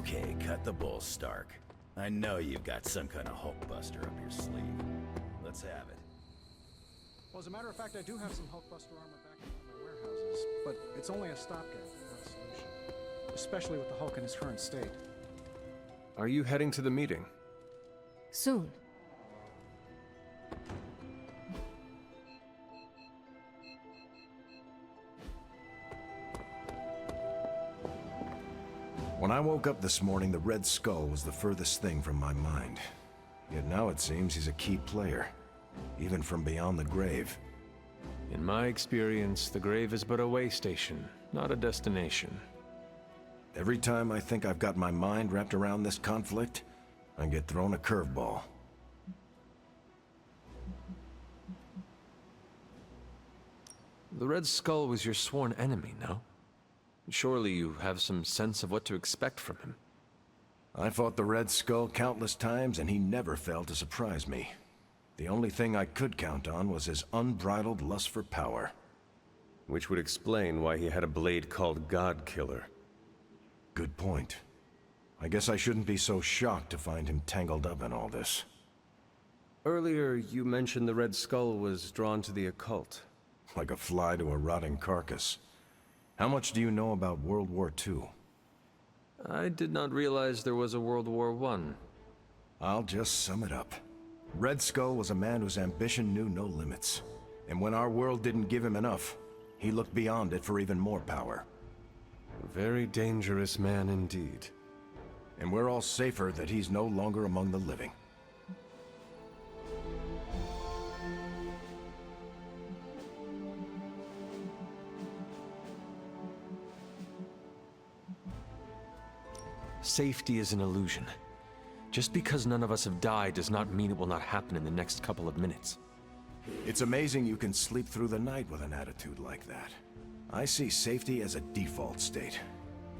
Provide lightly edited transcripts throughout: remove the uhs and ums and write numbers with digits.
Okay, cut the bull, Stark. I know you've got some kind of Hulkbuster up your sleeve. Let's have it. Well, as a matter of fact, I do have some Hulkbuster armor back in one of my warehouses, but it's only a stopgap, not a solution. Especially with the Hulk in his current state. Are you heading to the meeting? Soon. When I woke up this morning, the Red Skull was the furthest thing from my mind. Yet now it seems he's a key player, even from beyond the grave. In my experience, the grave is but a way station, not a destination. Every time I think I've got my mind wrapped around this conflict, I get thrown a curveball. The Red Skull was your sworn enemy, no? Surely you have some sense of what to expect from him. I fought the Red Skull countless times, and he never failed to surprise me. The only thing I could count on was his unbridled lust for power. Which would explain why he had a blade called God Killer. Good point. I guess I shouldn't be so shocked to find him tangled up in all this. Earlier, you mentioned the Red Skull was drawn to the occult. Like a fly to a rotting carcass. How much do you know about World War II? I did not realize there was a World War I. I'll just sum it up. Red Skull was a man whose ambition knew no limits. And when our world didn't give him enough, he looked beyond it for even more power. A very dangerous man indeed. And we're all safer that he's no longer among the living. Safety is an illusion. Just because none of us have died does not mean it will not happen in the next couple of minutes. It's amazing you can sleep through the night with an attitude like that. I see safety as a default state.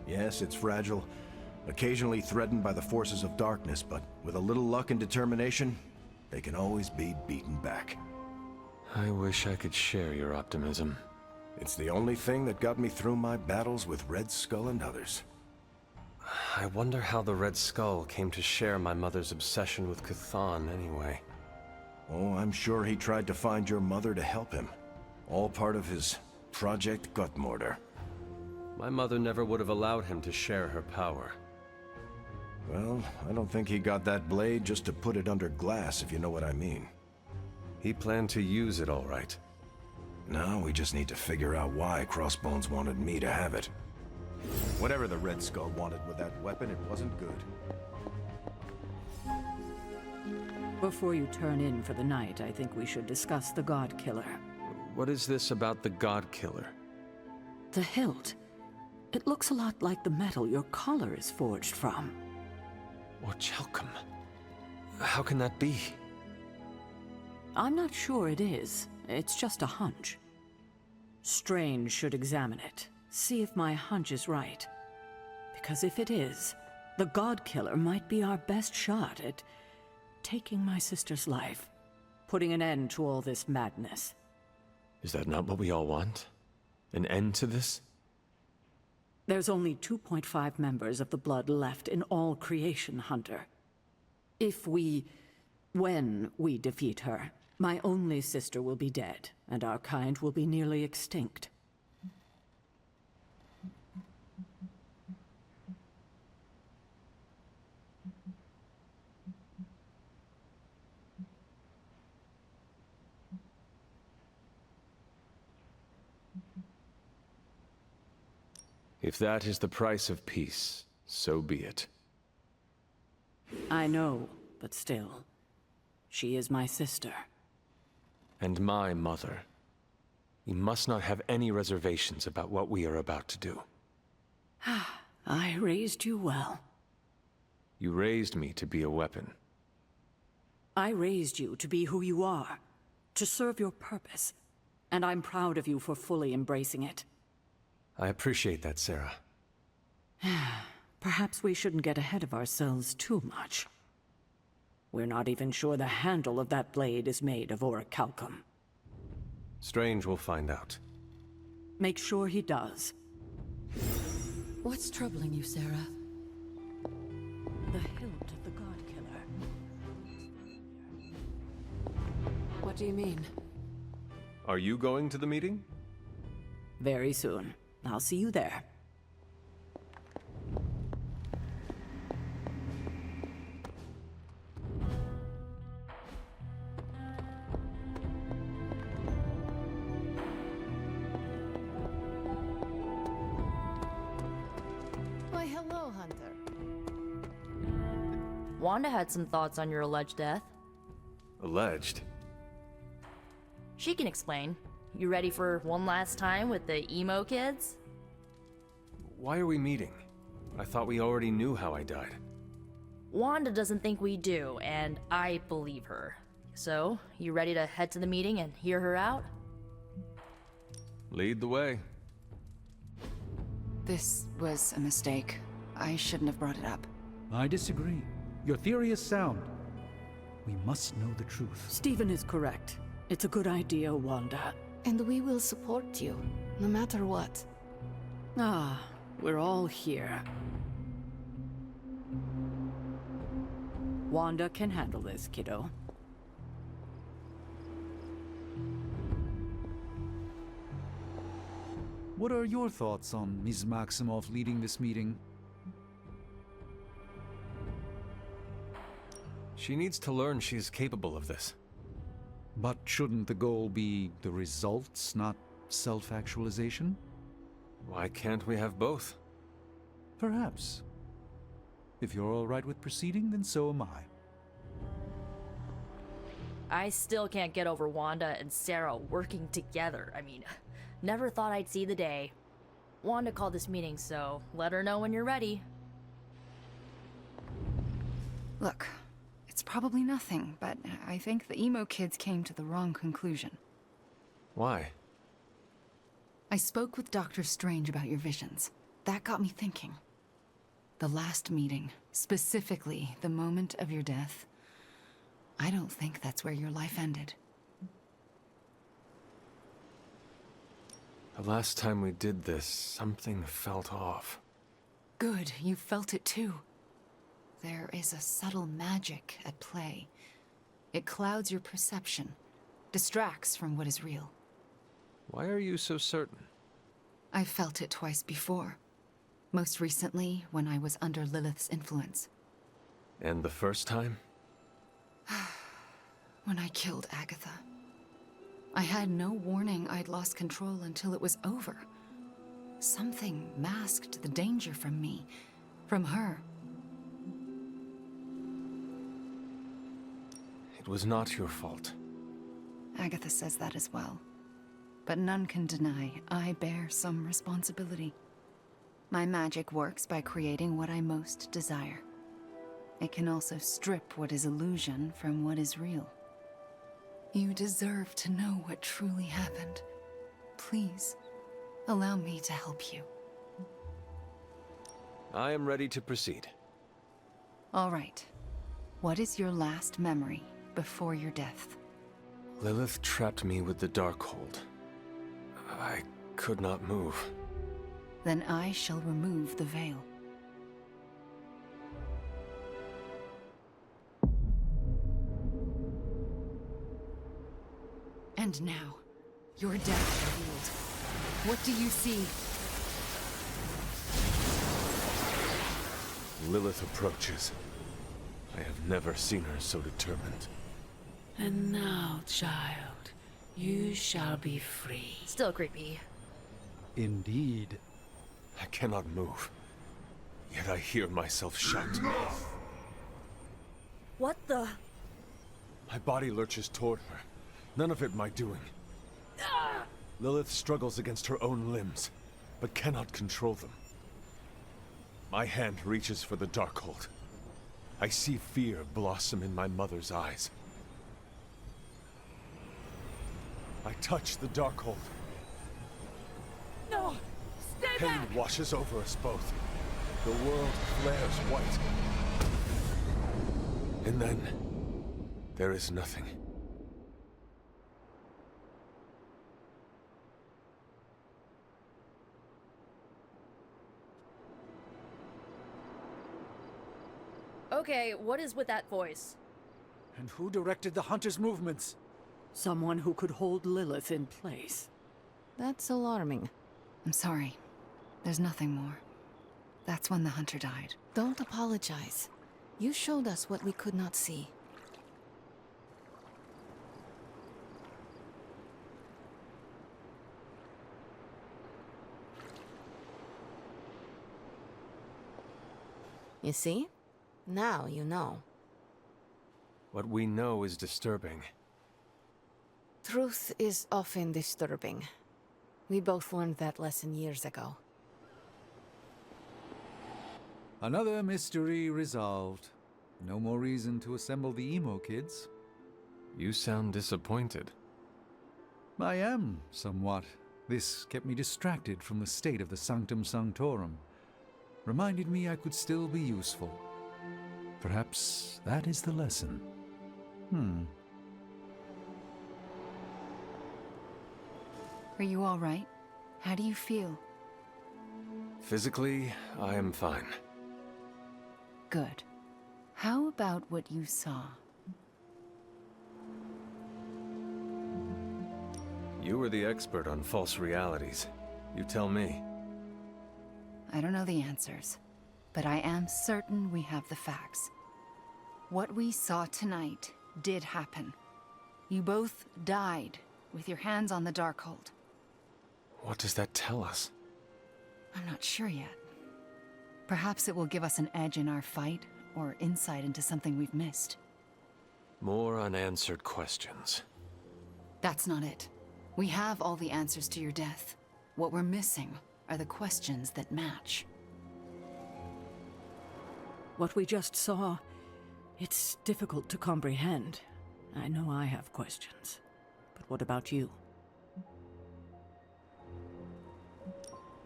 Yes, it's fragile, occasionally threatened by the forces of darkness, but with a little luck and determination, they can always be beaten back. I wish I could share your optimism. It's the only thing that got me through my battles with Red Skull and others. I wonder how the Red Skull came to share my mother's obsession with Cthulhu anyway. Oh, I'm sure he tried to find your mother to help him. All part of his Project Gutmortar. My mother never would have allowed him to share her power. Well, I don't think he got that blade just to put it under glass, if you know what I mean. He planned to use it all right. Now we just need to figure out why Crossbones wanted me to have it. Whatever the Red Skull wanted with that weapon, it wasn't good. Before you turn in for the night, I think we should discuss the God Killer. What is this about the God Killer? The hilt. It looks a lot like the metal your collar is forged from. Or Chalcum. How can that be? I'm not sure it is. It's just a hunch. Strange should examine it. See if my hunch is right. Because if it is, the God Killer might be our best shot at taking my sister's life, putting an end to all this madness. Is that not what we all want? An end to this? There's only 2.5 members of the Blood left in all creation, Hunter. When we defeat her, my only sister will be dead, and our kind will be nearly extinct. If that is the price of peace, so be it. I know, but still, she is my sister. And my mother. You must not have any reservations about what we are about to do. I raised you well. You raised me to be a weapon. I raised you to be who you are, to serve your purpose, and I'm proud of you for fully embracing it. I appreciate that, Sarah. Perhaps we shouldn't get ahead of ourselves too much. We're not even sure the handle of that blade is made of orichalcum. Strange will find out. Make sure he does. What's troubling you, Sarah? What do you mean? Are you going to the meeting? Very soon. I'll see you there. Why, hello, Hunter. Wanda had some thoughts on your alleged death. Alleged? She can explain. You ready for one last time with the EMO kids? Why are we meeting? I thought we already knew how I died. Wanda doesn't think we do, and I believe her. So, you ready to head to the meeting and hear her out? Lead the way. This was a mistake. I shouldn't have brought it up. I disagree. Your theory is sound. We must know the truth. Stephen is correct. It's a good idea, Wanda. And we will support you, no matter what. Ah, we're all here. Wanda can handle this, kiddo. What are your thoughts on Ms. Maximoff leading this meeting? She needs to learn she's capable of this. But shouldn't the goal be the results, not self-actualization? Why can't we have both? Perhaps. If you're all right with proceeding, then so am I. I still can't get over Wanda and Sarah working together. I mean, never thought I'd see the day. Wanda called this meeting, so let her know when you're ready. Look, it's probably nothing, but I think the EMO kids came to the wrong conclusion. Why? I spoke with Dr. Strange about your visions. That got me thinking. The last meeting, specifically the moment of your death, I don't think that's where your life ended. The last time we did this, something felt off. Good, you felt it too. There is a subtle magic at play. It clouds your perception, distracts from what is real. Why are you so certain? I felt it twice before. Most recently, when I was under Lilith's influence. And the first time? When I killed Agatha. I had no warning I'd lost control until it was over. Something masked the danger from me, from her. It was not your fault. Agatha says that as well. But none can deny I bear some responsibility. My magic works by creating what I most desire. It can also strip what is illusion from what is real. You deserve to know what truly happened. Please, allow me to help you. I am ready to proceed. All right. What is your last memory before your death? Lilith trapped me with the Darkhold. I could not move. Then I shall remove the veil. And now, your death revealed. What do you see? Lilith approaches. I have never seen her so determined. And now, child, you shall be free. Still creepy. Indeed. I cannot move. Yet I hear myself shout. What the? My body lurches toward her. None of it my doing. Lilith struggles against her own limbs, but cannot control them. My hand reaches for the Darkhold. I see fear blossom in my mother's eyes. I touch the Darkhold. No! Stay Pain back! washes over us both. The world flares white. And then, there is nothing. Okay, what is with that voice? And who directed the hunter's movements? Someone who could hold Lilith in place. That's alarming. I'm sorry. There's nothing more. That's when the hunter died. Don't apologize. You showed us what we could not see. You see? Now you know. What we know is disturbing. Truth is often disturbing. We both learned that lesson years ago. Another mystery resolved. No more reason to assemble the EMO kids. You sound disappointed. I am, somewhat. This kept me distracted from the state of the Sanctum Sanctorum. Reminded me I could still be useful. Perhaps that is the lesson. Are you all right? How do you feel? Physically, I am fine. Good. How about what you saw? You were the expert on false realities. You tell me. I don't know the answers, but I am certain we have the facts. What we saw tonight did happen. You both died with your hands on the Darkhold. What does that tell us? I'm not sure yet. Perhaps it will give us an edge in our fight, or insight into something we've missed. More unanswered questions. That's not it. We have all the answers to your death. What we're missing are the questions that match. What we just saw, it's difficult to comprehend. I know I have questions. But what about you?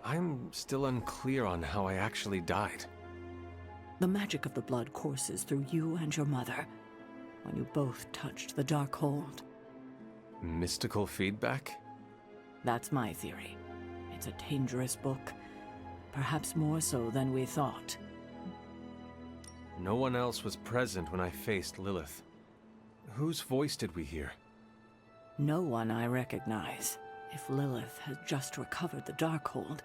I'm still unclear on how I actually died. The magic of the blood courses through you and your mother when you both touched the Darkhold. Mystical feedback? That's my theory. It's a dangerous book. Perhaps more so than we thought. No one else was present when I faced Lilith. Whose voice did we hear? No one I recognize. If Lilith had just recovered the Darkhold,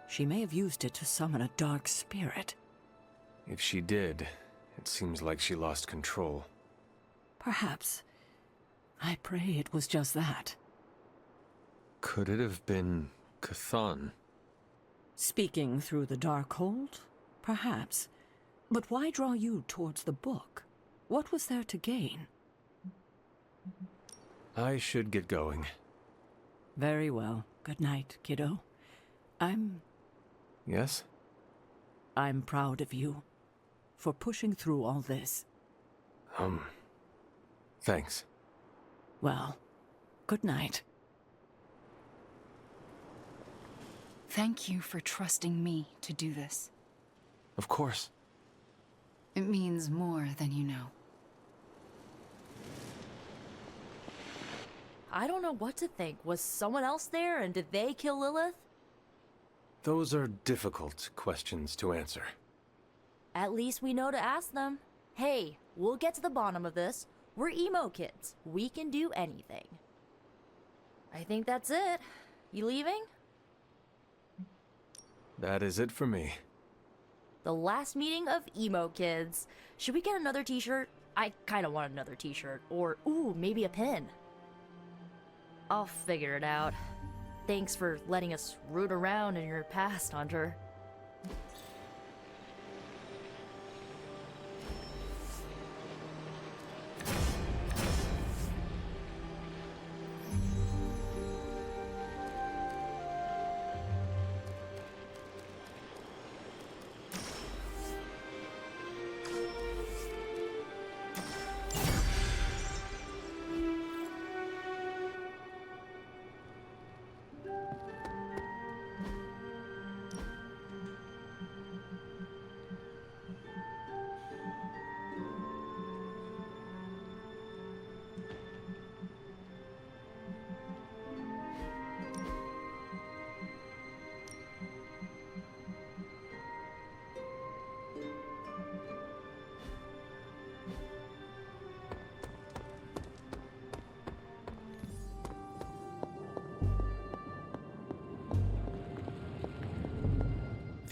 she may have used it to summon a dark spirit. If she did, it seems like she lost control. Perhaps. I pray it was just that. Could it have been Chthon? Speaking through the Darkhold? Perhaps. But why draw you towards the book? What was there to gain? I should get going. Very well. Good night, kiddo. Yes? I'm proud of you for pushing through all this. Thanks. Well, good night. Thank you for trusting me to do this. Of course. It means more than you know. I don't know what to think. Was someone else there, and did they kill Lilith? Those are difficult questions to answer. At least we know to ask them. Hey, we'll get to the bottom of this. We're emo kids. We can do anything. I think that's it. You leaving? That is it for me. The last meeting of emo kids. Should we get another t-shirt? I kind of want another t-shirt. Or, ooh, maybe a pin. I'll figure it out. Thanks for letting us root around in your past, Hunter.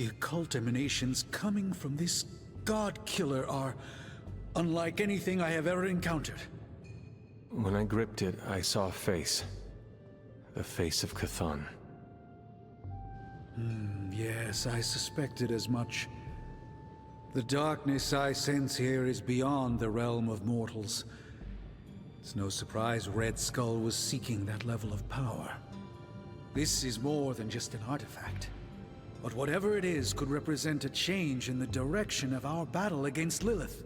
The occult emanations coming from this god killer are unlike anything I have ever encountered. When I gripped it, I saw a face. The face of Chthon. Yes, I suspected as much. The darkness I sense here is beyond the realm of mortals. It's no surprise Red Skull was seeking that level of power. This is more than just an artifact. But whatever it is could represent a change in the direction of our battle against Lilith.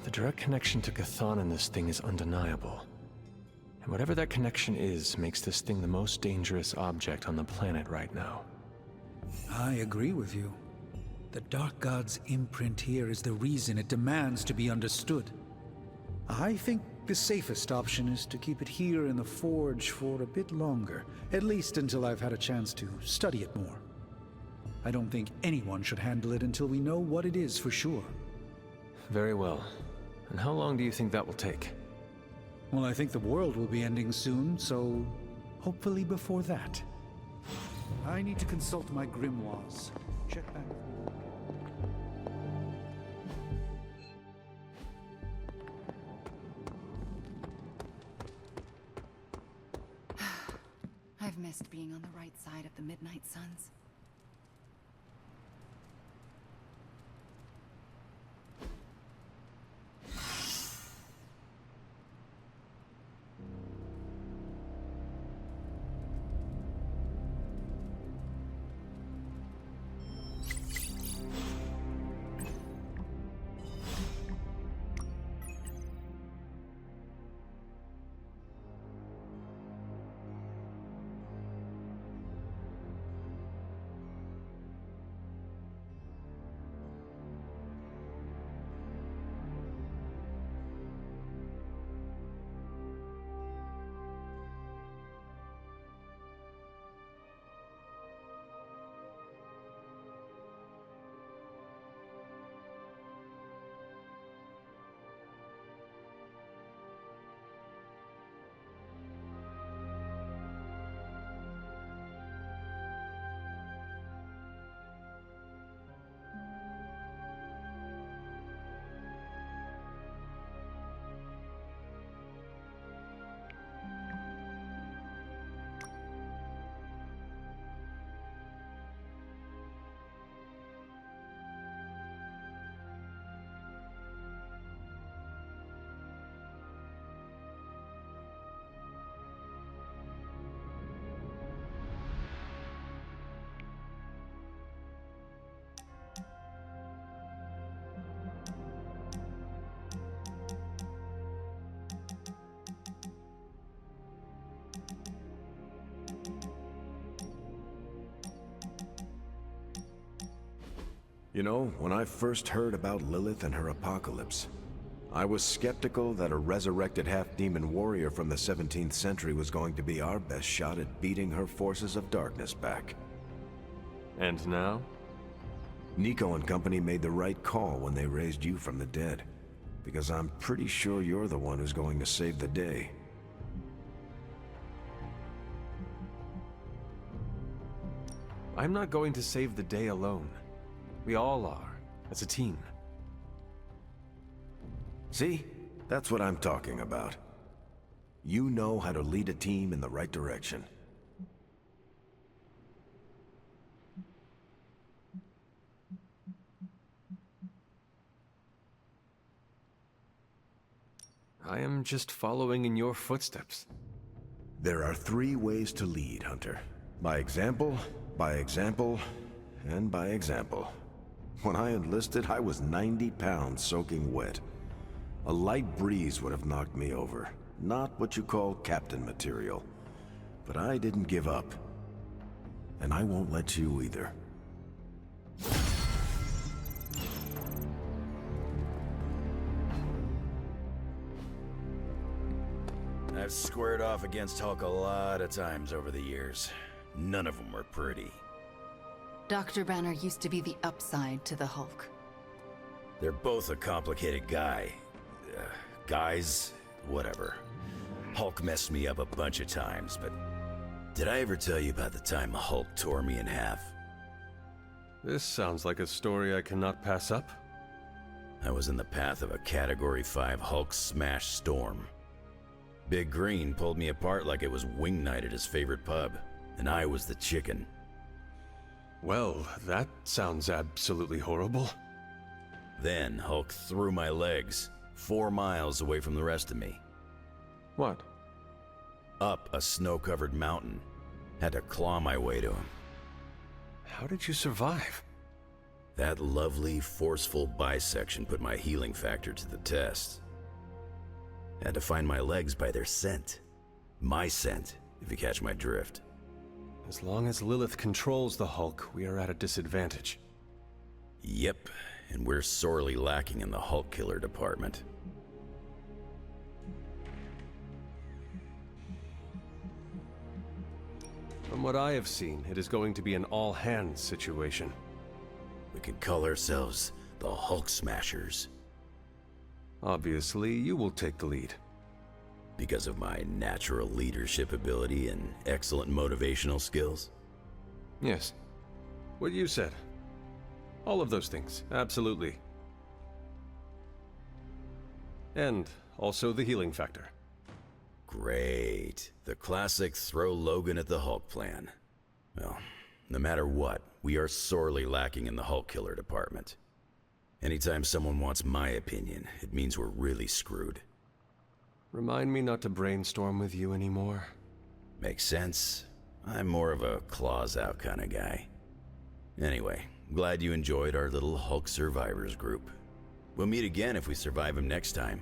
The direct connection to Chthon in this thing is undeniable. And whatever that connection is, makes this thing the most dangerous object on the planet right now. I agree with you. The Dark God's imprint here is the reason it demands to be understood. I think the safest option is to keep it here in the Forge for a bit longer, at least until I've had a chance to study it more. I don't think anyone should handle it until we know what it is for sure. Very well. And how long do you think that will take? Well, I think the world will be ending soon, so hopefully before that. I need to consult my grimoires. Check back. I've missed being on the right side of the Midnight Suns. You know, when I first heard about Lilith and her apocalypse, I was skeptical that a resurrected half-demon warrior from the 17th century was going to be our best shot at beating her forces of darkness back. And now? Nico and company made the right call when they raised you from the dead, because I'm pretty sure you're the one who's going to save the day. I'm not going to save the day alone. We all are, as a team. See? That's what I'm talking about. You know how to lead a team in the right direction. I am just following in your footsteps. There are 3 ways to lead, Hunter. By example, and by example. When I enlisted, I was 90 pounds soaking wet. A light breeze would have knocked me over. Not what you call captain material. But I didn't give up. And I won't let you either. I've squared off against Hulk a lot of times over the years. None of them were pretty. Dr. Banner used to be the upside to the Hulk. They're both a complicated guy. Guys, whatever. Hulk messed me up a bunch of times, but did I ever tell you about the time Hulk tore me in half? This sounds like a story I cannot pass up. I was in the path of a Category 5 Hulk smash storm. Big Green pulled me apart like it was wing night at his favorite pub, and I was the chicken. Well, that sounds absolutely horrible. Then Hulk threw my legs 4 miles away from the rest of me. What? Up a snow-covered mountain. Had to claw my way to him. How did you survive? That lovely, forceful bisection put my healing factor to the test. Had to find my legs by their scent. My scent, if you catch my drift. As long as Lilith controls the Hulk, we are at a disadvantage. Yep, and we're sorely lacking in the Hulk killer department. From what I have seen, it is going to be an all-hands situation. We could call ourselves the Hulk Smashers. Obviously, you will take the lead. Because of my natural leadership ability and excellent motivational skills? Yes. What you said. All of those things, absolutely. And also the healing factor. Great. The classic throw Logan at the Hulk plan. Well, no matter what, we are sorely lacking in the Hulk killer department. Anytime someone wants my opinion, it means we're really screwed. Remind me not to brainstorm with you anymore. Makes sense. I'm more of a claws out kind of guy. Anyway, glad you enjoyed our little Hulk survivors group. We'll meet again if we survive him next time.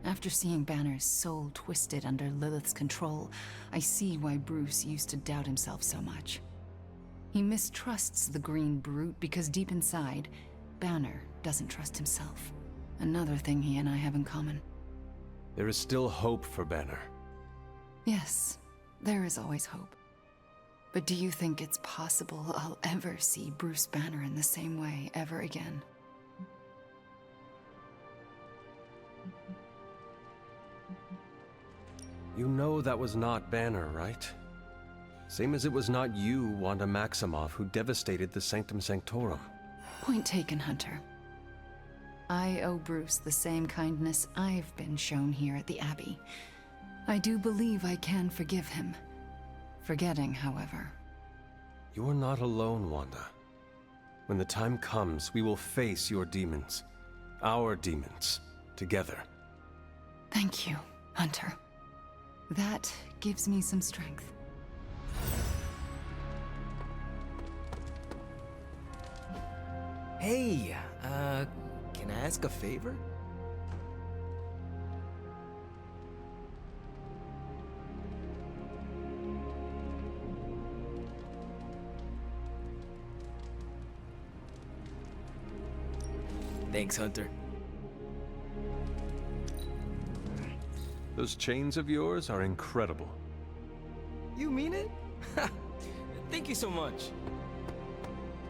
After seeing Banner's soul twisted under Lilith's control, I see why Bruce used to doubt himself so much. He mistrusts the green brute because deep inside, Banner doesn't trust himself. Another thing he and I have in common. There is still hope for Banner. Yes, there is always hope. But do you think it's possible I'll ever see Bruce Banner in the same way ever again? You know that was not Banner, right? Same as it was not you, Wanda Maximoff, who devastated the Sanctum Sanctorum. Point taken, Hunter. I owe Bruce the same kindness I've been shown here at the Abbey. I do believe I can forgive him. Forgetting, however. You are not alone, Wanda. When the time comes, we will face your demons. Our demons. Together. Thank you, Hunter. That gives me some strength. Hey, can I ask a favor? Thanks, Hunter. Those chains of yours are incredible. You mean it? Thank you so much.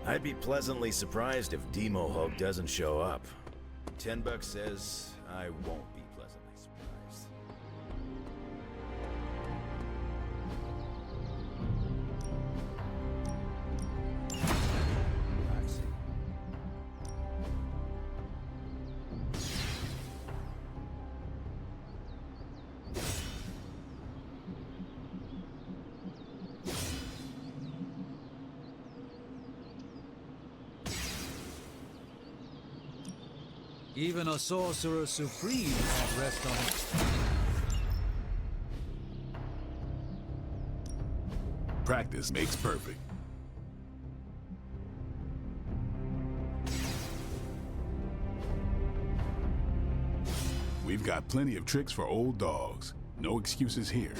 I'd be pleasantly surprised if Demo Hulk doesn't show up. $10 says I won't be pleasantly surprised. Relaxing. Even a sorcerer supreme can't rest on it. Practice makes perfect. We've got plenty of tricks for old dogs. No excuses here.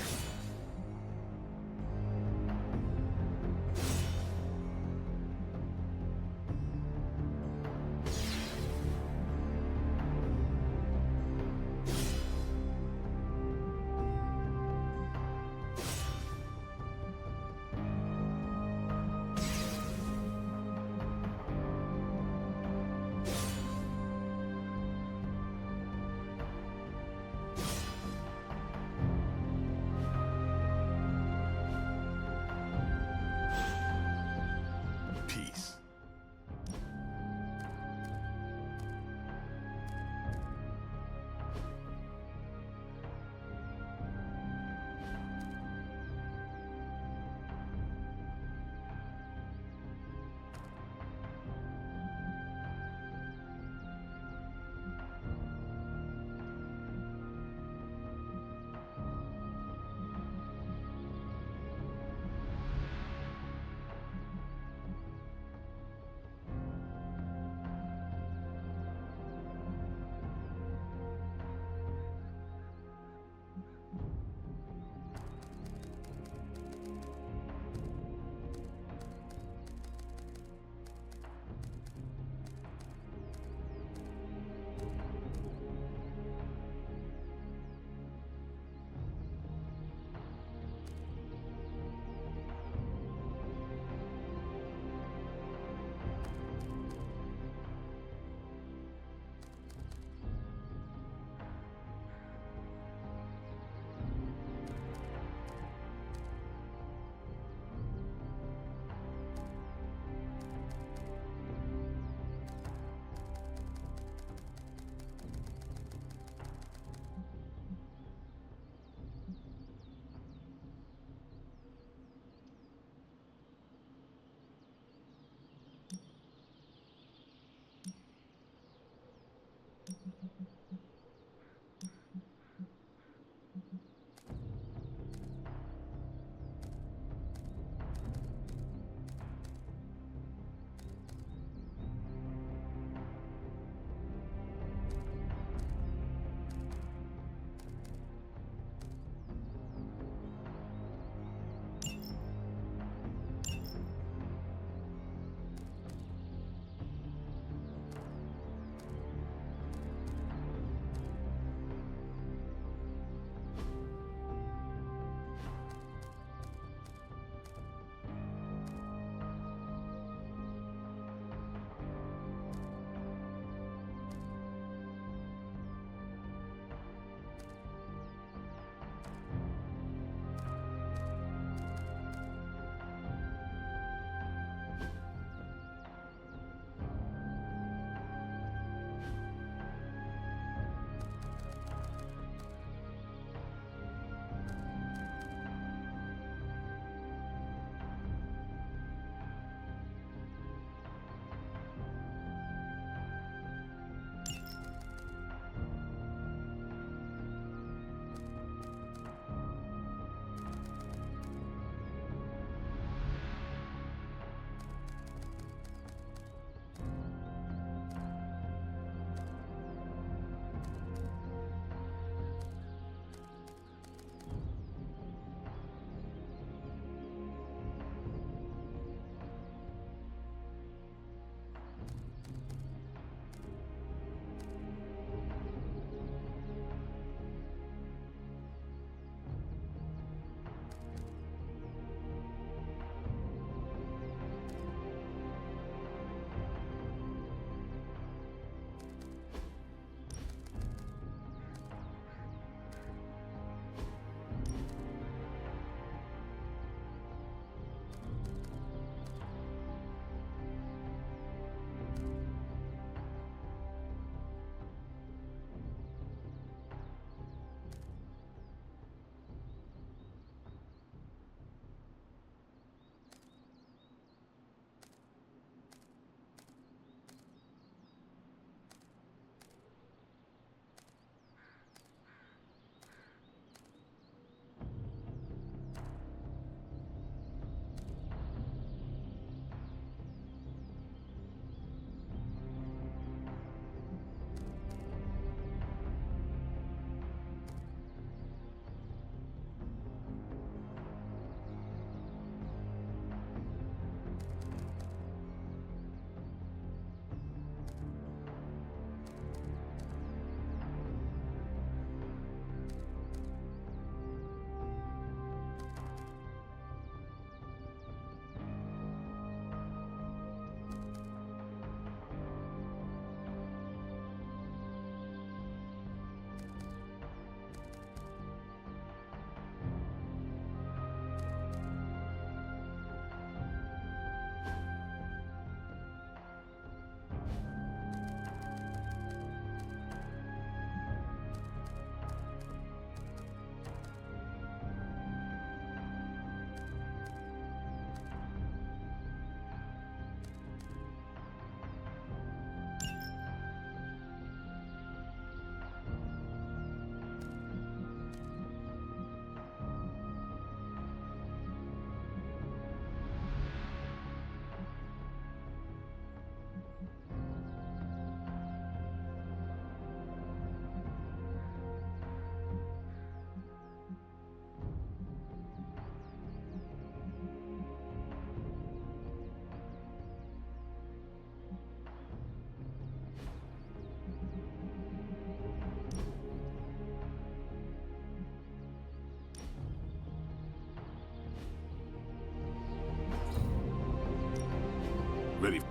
Ready?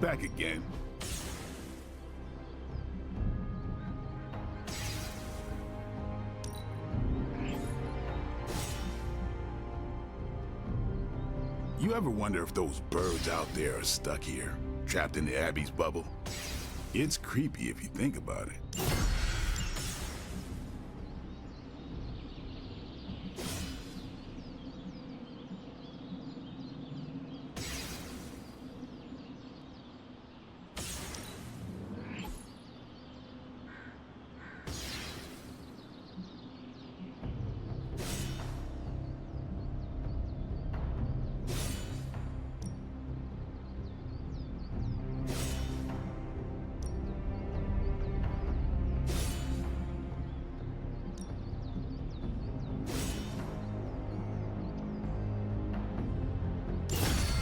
Back again. You ever wonder if those birds out there are stuck here, trapped in the Abbey's bubble? It's creepy if you think about it.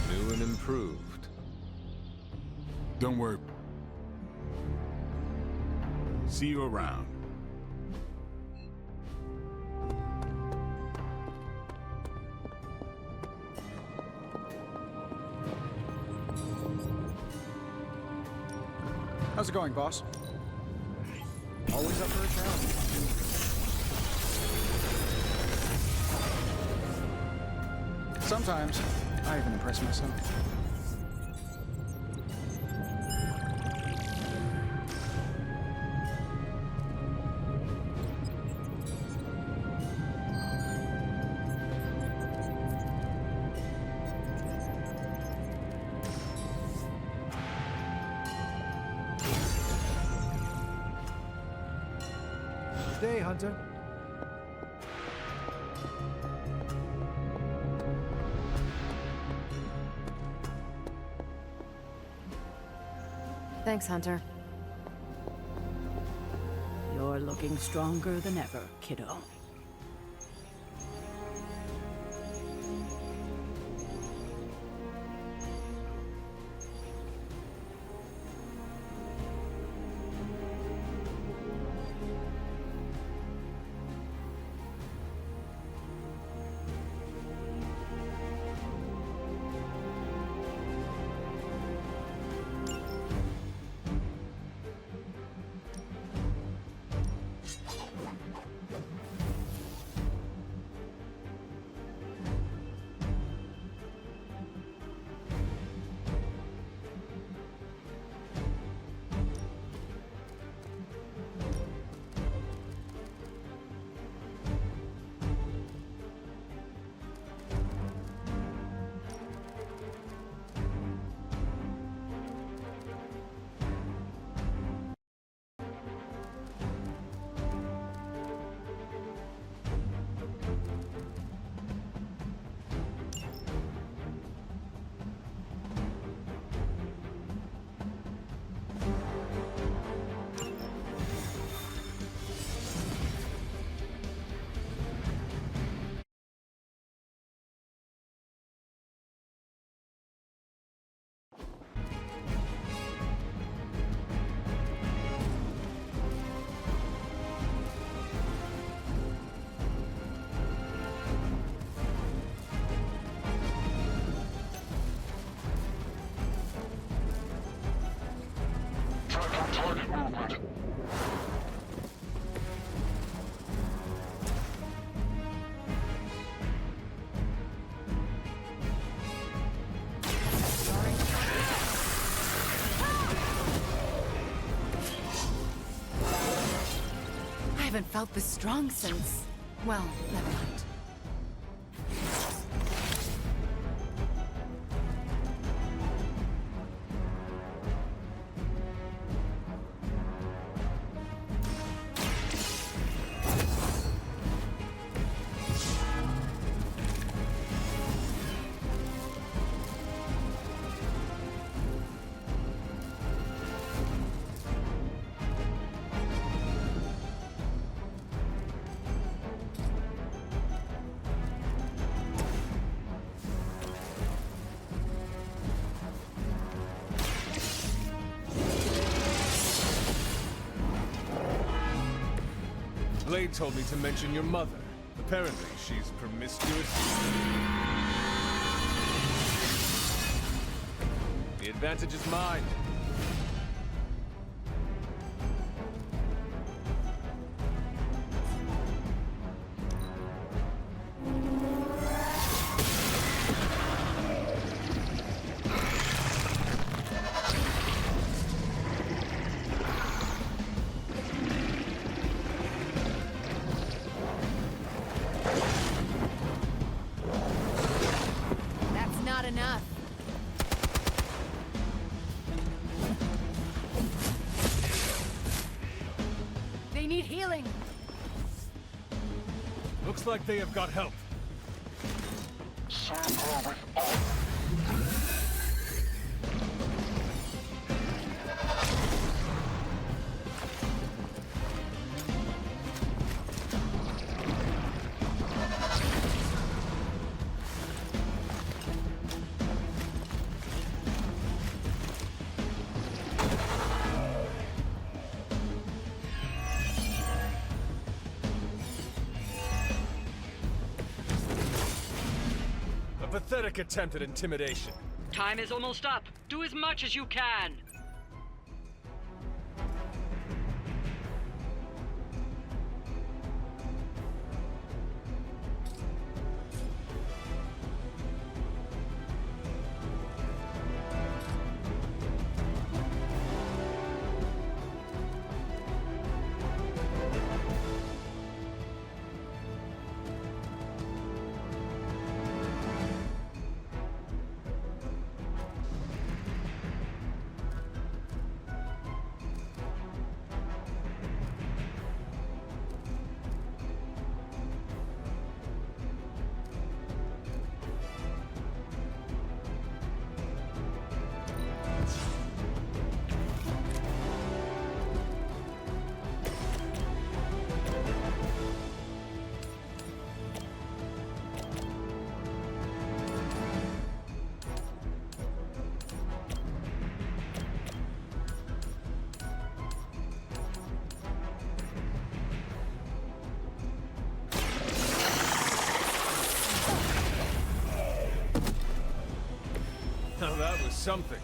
New and improved. Don't worry. See you around. How's it going, boss? Always up for a challenge. Sometimes, I even impress myself. Good day, Hunter. Thanks, Hunter. You're looking stronger than ever, kiddo. I haven't felt this strong since... well, never mind. Blade told me to mention your mother. Apparently, she's promiscuous. The advantage is mine. That's not enough. They need healing. Looks like they have got help. A pathetic attempt at intimidation. Time is almost up. Do as much as you can. Now that was something.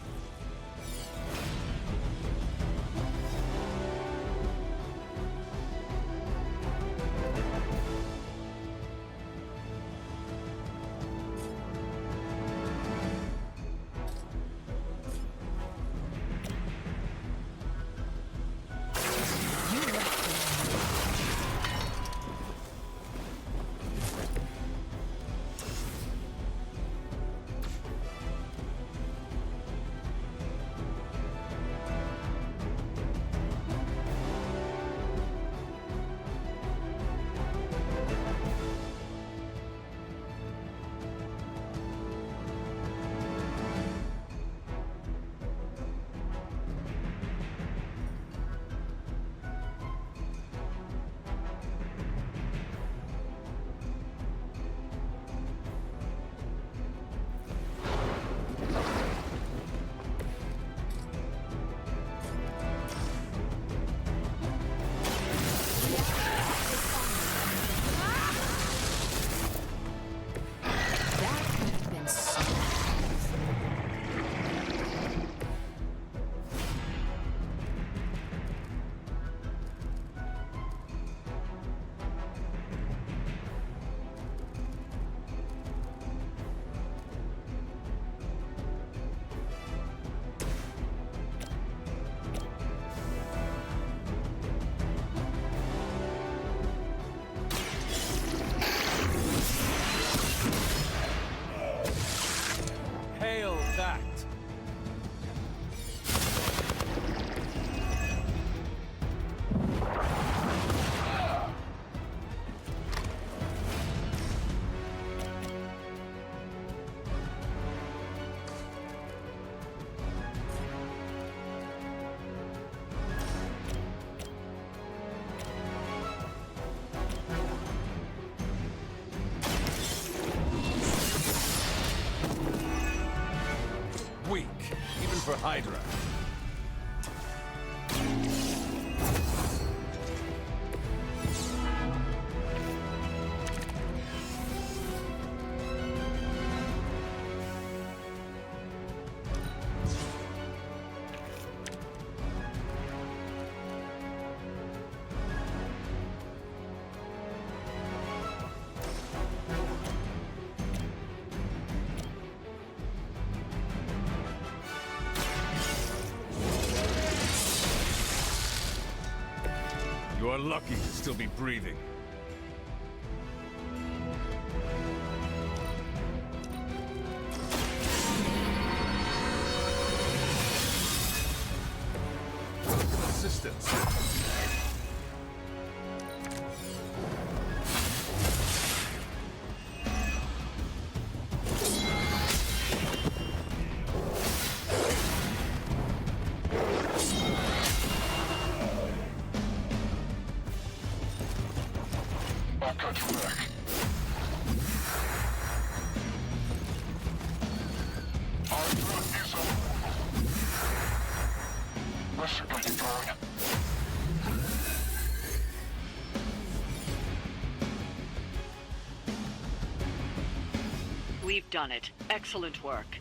Hail that! Weak, even for Hydra. You are lucky to still be breathing. Assistance. We've done it. Excellent work.